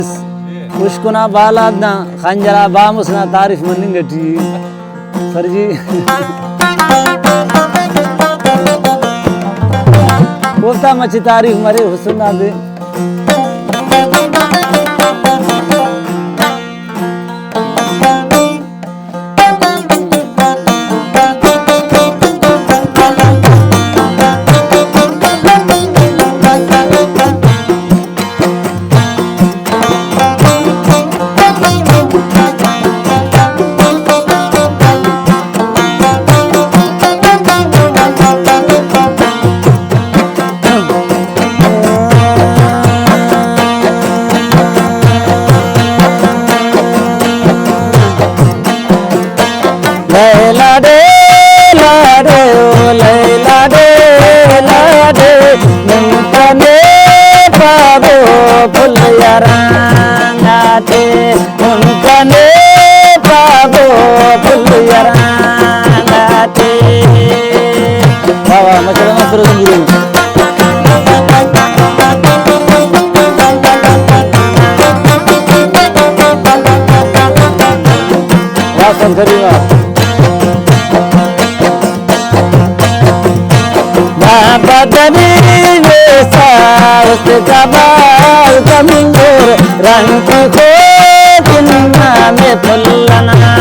उश्कुना बालादना खंजरा बामुसना तारीफ मनिंगटी सरजी बोलता मची तारीफ मरे हुस्ना दे रंग खो में फुलना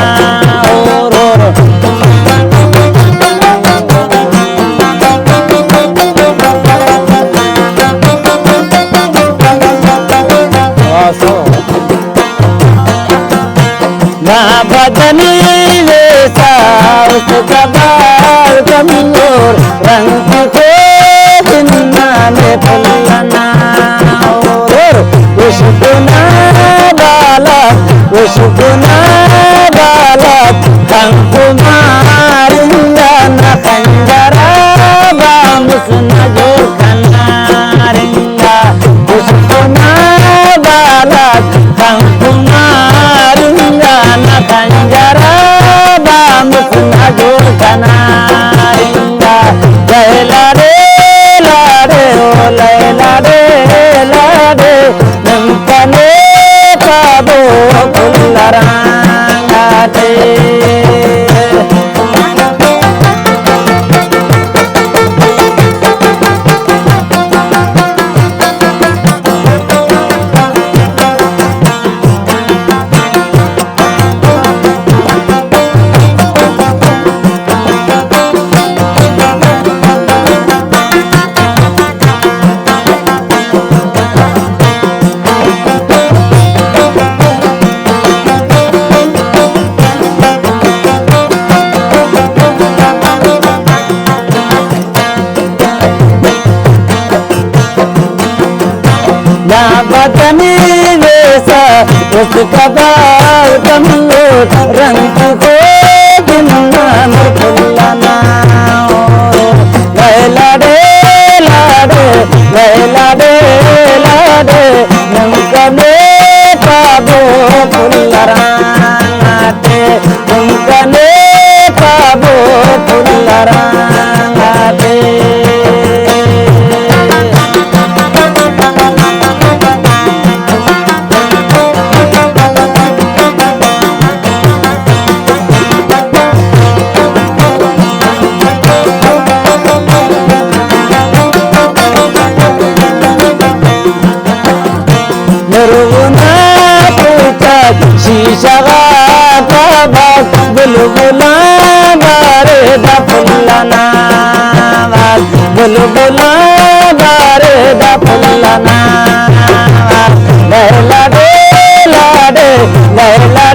भजनी वैसा उसका बाल कमजोर रंग खो में फुलना उशकुना बालक हम कुमारिंगा न पंजरा बामुस न जो कनारिंगा उशकुना बालक हम कुमारिंगा न पंजरा बामुस न जो कनारिंगा लैला रे लाडे ओ लैला रे लाडे नंकने काबो कुल्लरांगाते बदनी जैसा उसका बाल कमजोर रंग को बिना फुलना लैला रे लाडे लैला रे लाडे नंकने काबो फुलरांगाते नंकने काबो फुलरांगाते शीशा बुलबुला बारे दा फुलना बुलबुला बारे दा फुलना लैला रे लाडे लैला